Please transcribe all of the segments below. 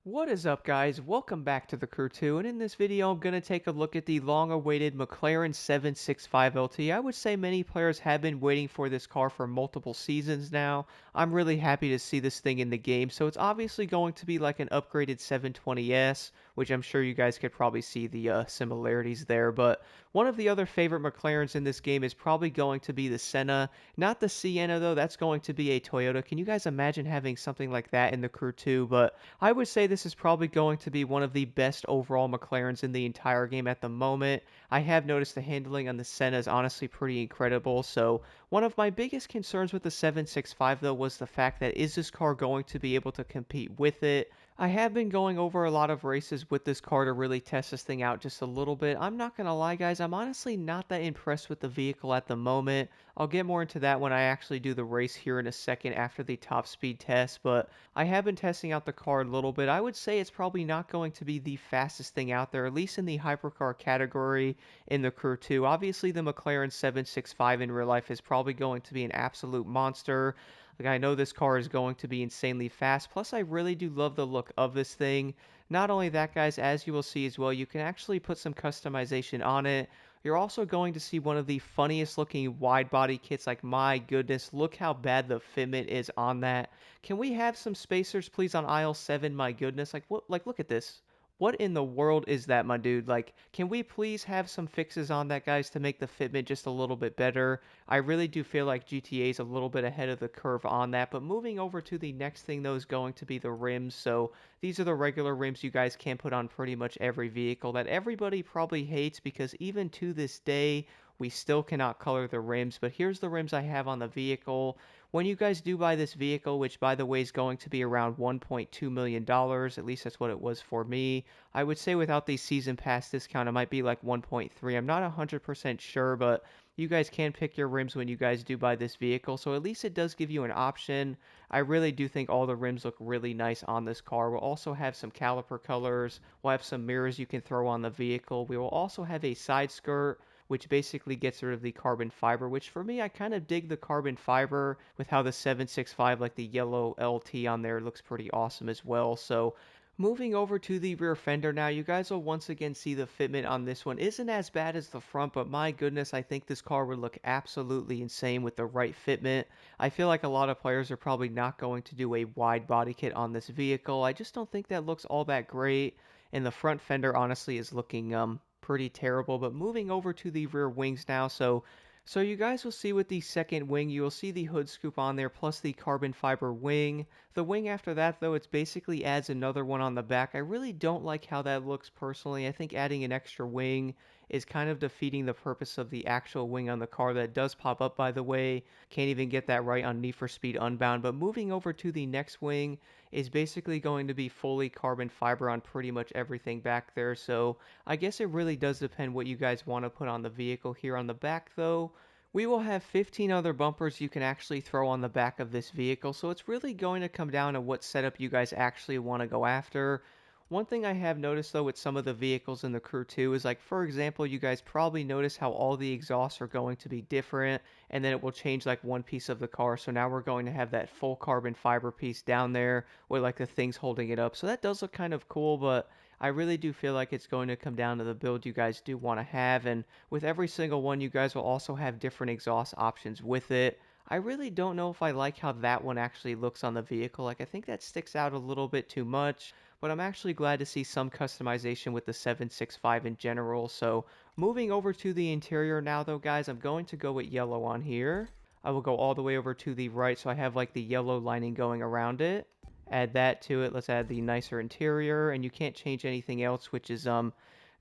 What is up, guys? Welcome back to the Crew 2, and in this video I'm going to take a look at the long-awaited McLaren 765LT. I would say many players have been waiting for this car for multiple seasons now. I'm really happy to see this thing in the game, so it's obviously going to be like an upgraded 720S, which I'm sure you guys could probably see the similarities there, but one of the other favorite McLarens in this game is probably going to be the Senna. Not the Sienna though, that's going to be a Toyota. Can you guys imagine having something like that in the Crew 2? But I would say this is probably going to be one of the best overall McLarens in the entire game at the moment. I have noticed the handling on the Senna is honestly pretty incredible. So one of my biggest concerns with the 765 though was the fact that is this car going to be able to compete with it? I have been going over a lot of races with this car to really test this thing out just a little bit. I'm not going to lie, guys, I'm honestly not that impressed with the vehicle at the moment. I'll get more into that when I actually do the race here in a second after the top speed test, but I have been testing out the car a little bit. I would say it's probably not going to be the fastest thing out there, at least in the hypercar category in the Crew 2. Obviously, the McLaren 765 in real life is probably going to be an absolute monster. Like, I know this car is going to be insanely fast. Plus, I really do love the look of this thing. Not only that, guys, as you will see as well, you can actually put some customization on it. You're also going to see one of the funniest looking wide body kits. Like, my goodness, look how bad the fitment is on that. Can we have some spacers, please, on aisle 7? My goodness, like, what? Like, look at this. What in the world is that, my dude? Like, can we please have some fixes on that, guys, to make the fitment just a little bit better? I really do feel like GTA is a little bit ahead of the curve on that. But moving over to the next thing, though, is going to be the rims. So these are the regular rims you guys can put on pretty much every vehicle that everybody probably hates because even to this day, we still cannot color the rims. But here's the rims I have on the vehicle. When you guys do buy this vehicle, which by the way is going to be around $1.2 million, at least that's what it was for me, I would say without the season pass discount, it might be like 1.3. I'm not 100% sure, but you guys can pick your rims when you guys do buy this vehicle, so at least it does give you an option. I really do think all the rims look really nice on this car. We'll also have some caliper colors. We'll have some mirrors you can throw on the vehicle. We will also have a side skirt, which basically gets rid of the carbon fiber, which for me, I kind of dig the carbon fiber with how the 765, like the yellow LT on there, looks pretty awesome as well. So moving over to the rear fender now, you guys will once again see the fitment on this one isn't as bad as the front, but my goodness, I think this car would look absolutely insane with the right fitment. I feel like a lot of players are probably not going to do a wide body kit on this vehicle. I just don't think that looks all that great, and the front fender honestly is looking pretty terrible. But moving over to the rear wings now, so you guys will see with the second wing, you will see the hood scoop on there plus the carbon fiber wing. The wing after that, though, it's basically adds another one on the back. I really don't like how that looks personally. I think adding an extra wing is kind of defeating the purpose of the actual wing on the car that does pop up, by the way. Can't even get that right on Need for Speed Unbound. But moving over to the next wing is basically going to be fully carbon fiber on pretty much everything back there. So I guess it really does depend what you guys want to put on the vehicle here on the back, though. We will have 15 other bumpers you can actually throw on the back of this vehicle, so it's really going to come down to what setup you guys actually want to go after. One thing I have noticed though with some of the vehicles in the Crew 2 is like, for example, you guys probably notice how all the exhausts are going to be different, and then it will change like one piece of the car. So now we're going to have that full carbon fiber piece down there with like the things holding it up. So that does look kind of cool, but I really do feel like it's going to come down to the build you guys do want to have, and with every single one, you guys will also have different exhaust options with it. I really don't know if I like how that one actually looks on the vehicle. Like, I think that sticks out a little bit too much, but I'm actually glad to see some customization with the 765 in general. So moving over to the interior now, though, guys, I'm going to go with yellow on here. I will go all the way over to the right, so I have like the yellow lining going around it. Add that to it. Let's add the nicer interior, and you can't change anything else, which is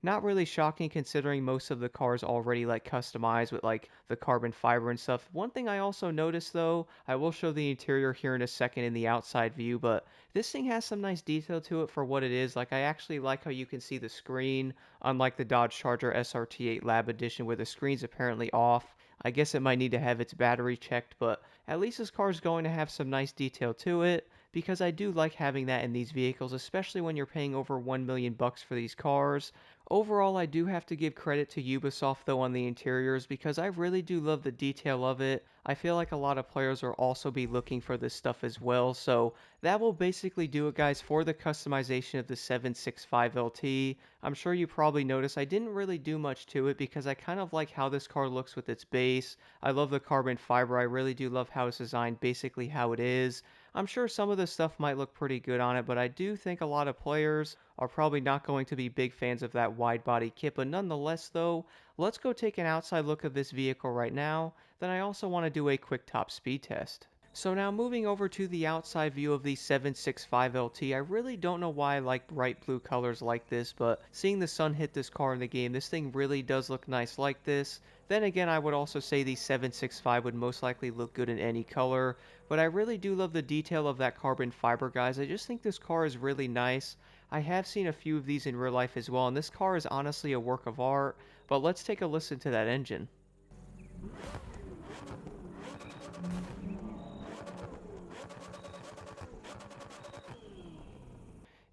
not really shocking considering most of the cars already like customized with like the carbon fiber and stuff. One thing I also noticed though, I will show the interior here in a second in the outside view, but this thing has some nice detail to it for what it is. Like, I actually like how you can see the screen, unlike the Dodge Charger SRT8 Lab Edition where the screen's apparently off. I guess it might need to have its battery checked, but at least this car is going to have some nice detail to it because I do like having that in these vehicles, especially when you're paying over 1 million bucks for these cars. Overall, I do have to give credit to Ubisoft though on the interiors because I really do love the detail of it. I feel like a lot of players will also be looking for this stuff as well. So that will basically do it, guys, for the customization of the 765LT. I'm sure you probably noticed I didn't really do much to it because I kind of like how this car looks with its base. I love the carbon fiber. I really do love how it's designed, basically how it is. I'm sure some of the stuff might look pretty good on it, but I do think a lot of players are probably not going to be big fans of that wide body kit. But nonetheless, though, let's go take an outside look of this vehicle right now. Then I also want to do a quick top speed test. So now moving over to the outside view of the 765LT, I really don't know why I like bright blue colors like this, but seeing the sun hit this car in the game, this thing really does look nice like this. Then again, I would also say the 765 would most likely look good in any color, but I really do love the detail of that carbon fiber, guys. I just think this car is really nice. I have seen a few of these in real life as well, and this car is honestly a work of art, but let's take a listen to that engine.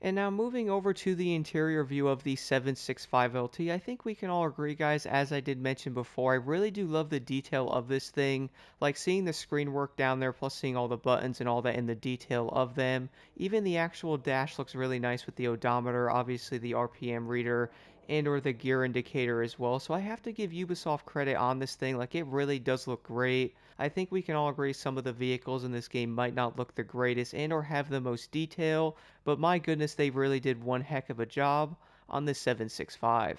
And now moving over to the interior view of the 765LT, I think we can all agree, guys, as I did mention before, I really do love the detail of this thing, like seeing the screen work down there, plus seeing all the buttons and all that in the detail of them. Even the actual dash looks really nice with the odometer, obviously the RPM reader, and or the gear indicator as well. So I have to give Ubisoft credit on this thing, like it really does look great. I think we can all agree some of the vehicles in this game might not look the greatest and or have the most detail, but my goodness, they really did one heck of a job on this 765.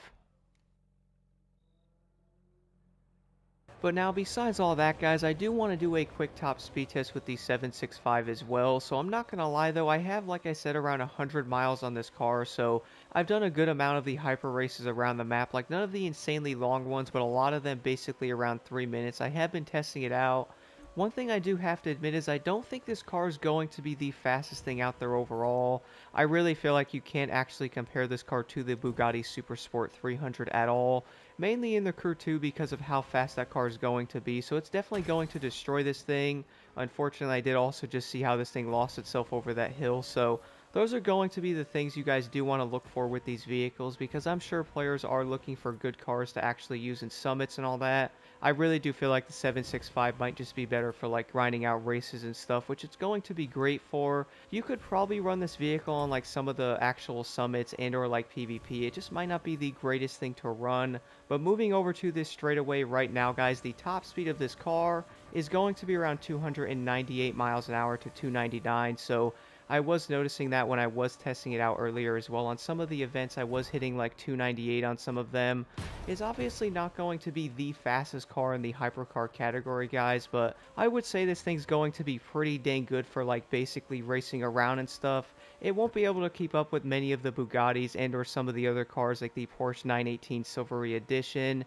But now besides all that, guys, I do want to do a quick top speed test with the 765 as well. So I'm not going to lie though, I have, like I said, around 100 miles on this car. So I've done a good amount of the hyper races around the map, like none of the insanely long ones, but a lot of them basically around 3 minutes. I have been testing it out. One thing I do have to admit is I don't think this car is going to be the fastest thing out there overall. I really feel like you can't actually compare this car to the Bugatti Supersport 300 at all. Mainly in the Crew 2 because of how fast that car is going to be. So it's definitely going to destroy this thing. Unfortunately, I did also just see how this thing lost itself over that hill. So those are going to be the things you guys do want to look for with these vehicles, because I'm sure players are looking for good cars to actually use in summits and all that. I really do feel like the 765 might just be better for like grinding out races and stuff, which it's going to be great for. You could probably run this vehicle on like some of the actual summits and or like PvP. It just might not be the greatest thing to run. But moving over to this straightaway right now, guys, the top speed of this car is going to be around 298 miles an hour to 299. So I was noticing that when I was testing it out earlier as well. On some of the events, I was hitting like 298 on some of them. It's obviously not going to be the fastest car in the hypercar category, guys, but I would say this thing's going to be pretty dang good for like basically racing around and stuff. It won't be able to keep up with many of the Bugattis and or some of the other cars like the Porsche 918 Silvery Edition.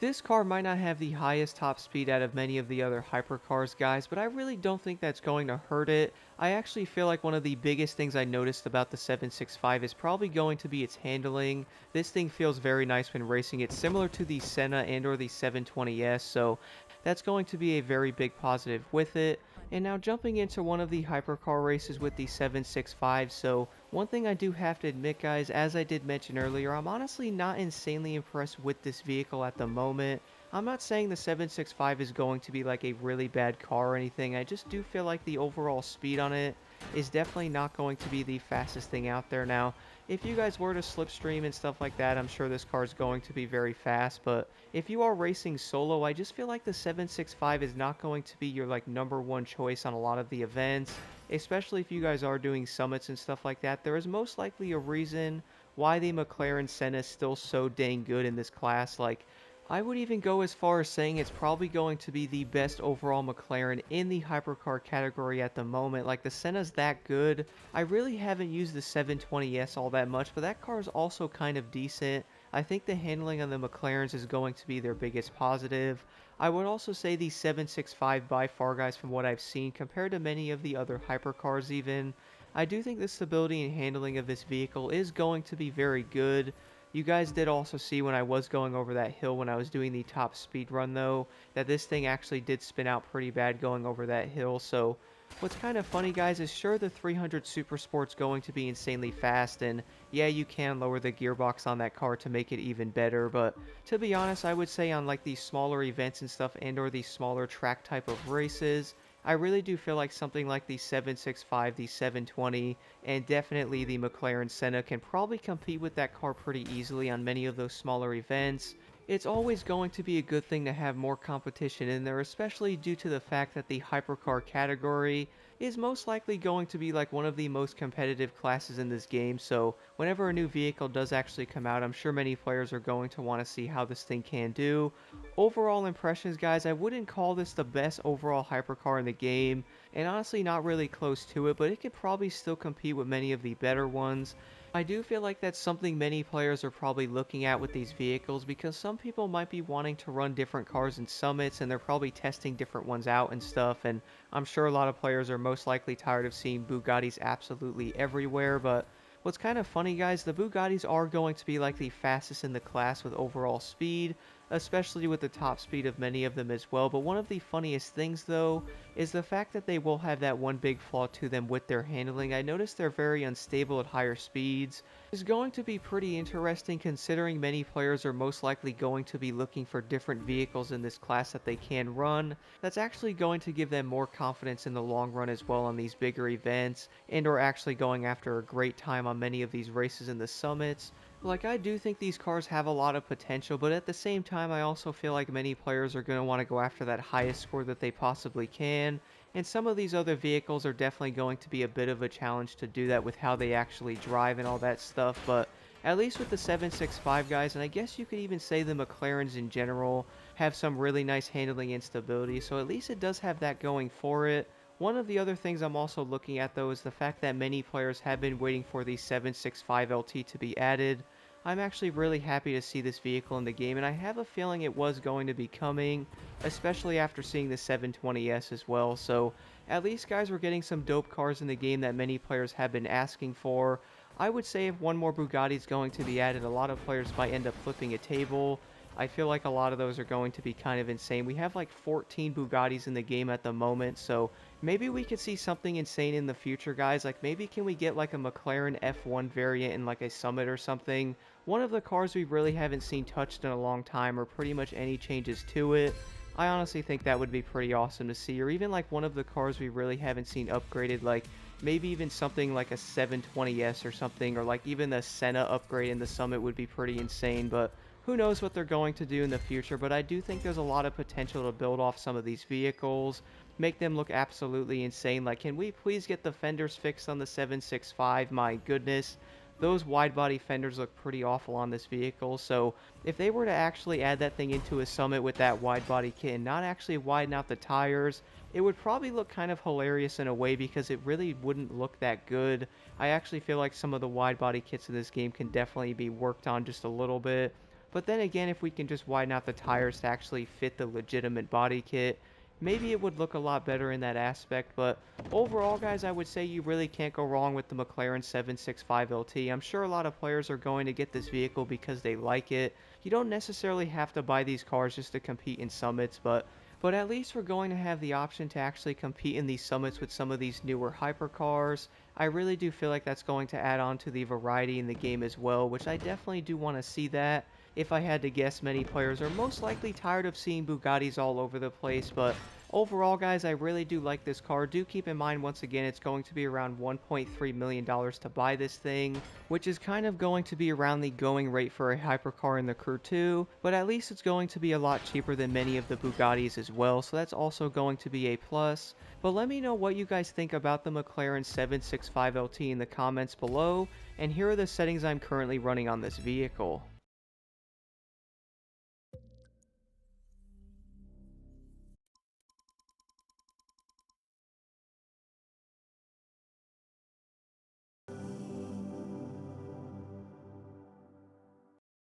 This car might not have the highest top speed out of many of the other hypercars, guys, but I really don't think that's going to hurt it. I actually feel like one of the biggest things I noticed about the 765 is probably going to be its handling. This thing feels very nice when racing. It's similar to the Senna and or the 720S, so that's going to be a very big positive with it. And now jumping into one of the hypercar races with the 765, so one thing I do have to admit, guys, as I did mention earlier, I'm honestly not insanely impressed with this vehicle at the moment. I'm not saying the 765 is going to be like a really bad car or anything, I just do feel like the overall speed on it is definitely not going to be the fastest thing out there. Now, if you guys were to slipstream and stuff like that, I'm sure this car is going to be very fast, but if you are racing solo, I just feel like the 765 is not going to be your like number one choice on a lot of the events, especially if you guys are doing summits and stuff like that. There is most likely a reason why the McLaren Senna is still so dang good in this class. Like, I would even go as far as saying it's probably going to be the best overall McLaren in the hypercar category at the moment. Like, the Senna's that good. I really haven't used the 720S all that much, but that car is also kind of decent. I think the handling on the McLarens is going to be their biggest positive. I would also say the 765 by far, guys, from what I've seen, compared to many of the other hypercars even, I do think the stability and handling of this vehicle is going to be very good. You guys did also see when I was going over that hill when I was doing the top speed run though, that this thing actually did spin out pretty bad going over that hill. So What's kind of funny, guys, is sure the 300 Super Sport's going to be insanely fast, and yeah, you can lower the gearbox on that car to make it even better, but to be honest, I would say on like these smaller events and stuff and or these smaller track type of races, I really do feel like something like the 765, the 720, and definitely the McLaren Senna can probably compete with that car pretty easily on many of those smaller events. It's always going to be a good thing to have more competition in there, especially due to the fact that the hypercar category is most likely going to be like one of the most competitive classes in this game, so whenever a new vehicle does actually come out, I'm sure many players are going to want to see how this thing can do. Overall impressions, guys, I wouldn't call this the best overall hypercar in the game, and honestly not really close to it, but it could probably still compete with many of the better ones. I do feel like that's something many players are probably looking at with these vehicles because some people might be wanting to run different cars in summits and they're probably testing different ones out and stuff, and I'm sure a lot of players are most likely tired of seeing Bugattis absolutely everywhere, but what's kind of funny, guys, the Bugattis are going to be like the fastest in the class with overall speed, especially with the top speed of many of them as well. But one of the funniest things, though, is the fact that they will have that one big flaw to them with their handling. I noticed they're very unstable at higher speeds. Is going to be pretty interesting considering many players are most likely going to be looking for different vehicles in this class that they can run. That's actually going to give them more confidence in the long run as well on these bigger events and or actually going after a great time on many of these races in the summits. Like, I do think these cars have a lot of potential, but at the same time, I also feel like many players are going to want to go after that highest score that they possibly can, and some of these other vehicles are definitely going to be a bit of a challenge to do that with how they actually drive and all that stuff, but at least with the 765 guys, and I guess you could even say the McLarens in general, have some really nice handling and stability, so at least it does have that going for it. One of the other things I'm also looking at, though, is the fact that many players have been waiting for the 765LT to be added. I'm actually really happy to see this vehicle in the game, and I have a feeling it was going to be coming, especially after seeing the 720S as well. So at least, guys, we're getting some dope cars in the game that many players have been asking for. I would say if one more Bugatti is going to be added, a lot of players might end up flipping a table. I feel like a lot of those are going to be kind of insane. We have like 14 Bugattis in the game at the moment, so maybe we could see something insane in the future, guys. Like, maybe can we get like a McLaren F1 variant in like a Summit or something? One of the cars we really haven't seen touched in a long time, or pretty much any changes to it. I honestly think that would be pretty awesome to see, or even like one of the cars we really haven't seen upgraded, like maybe even something like a 720S or something, or like even the Senna upgrade in the Summit would be pretty insane, but who knows what they're going to do in the future. But I do think there's a lot of potential to build off some of these vehicles, make them look absolutely insane. Like, can we please get the fenders fixed on the 765? My goodness, those wide body fenders look pretty awful on this vehicle. So if they were to actually add that thing into a Summit with that wide body kit and not actually widen out the tires, it would probably look kind of hilarious in a way because it really wouldn't look that good. I actually feel like some of the wide body kits in this game can definitely be worked on just a little bit. But then again, if we can just widen out the tires to actually fit the legitimate body kit, maybe it would look a lot better in that aspect. But overall, guys, I would say you really can't go wrong with the McLaren 765LT. I'm sure a lot of players are going to get this vehicle because they like it. You don't necessarily have to buy these cars just to compete in summits, but at least we're going to have the option to actually compete in these summits with some of these newer hypercars. I really do feel like that's going to add on to the variety in the game as well, which I definitely do want to see that. If I had to guess, many players are most likely tired of seeing Bugattis all over the place, but overall, guys, I really do like this car. Do keep in mind, once again, it's going to be around $1.3 million to buy this thing, which is kind of going to be around the going rate for a hypercar in the Crew 2, but at least it's going to be a lot cheaper than many of the Bugattis as well, so that's also going to be a plus. But let me know what you guys think about the McLaren 765LT in the comments below, and here are the settings I'm currently running on this vehicle.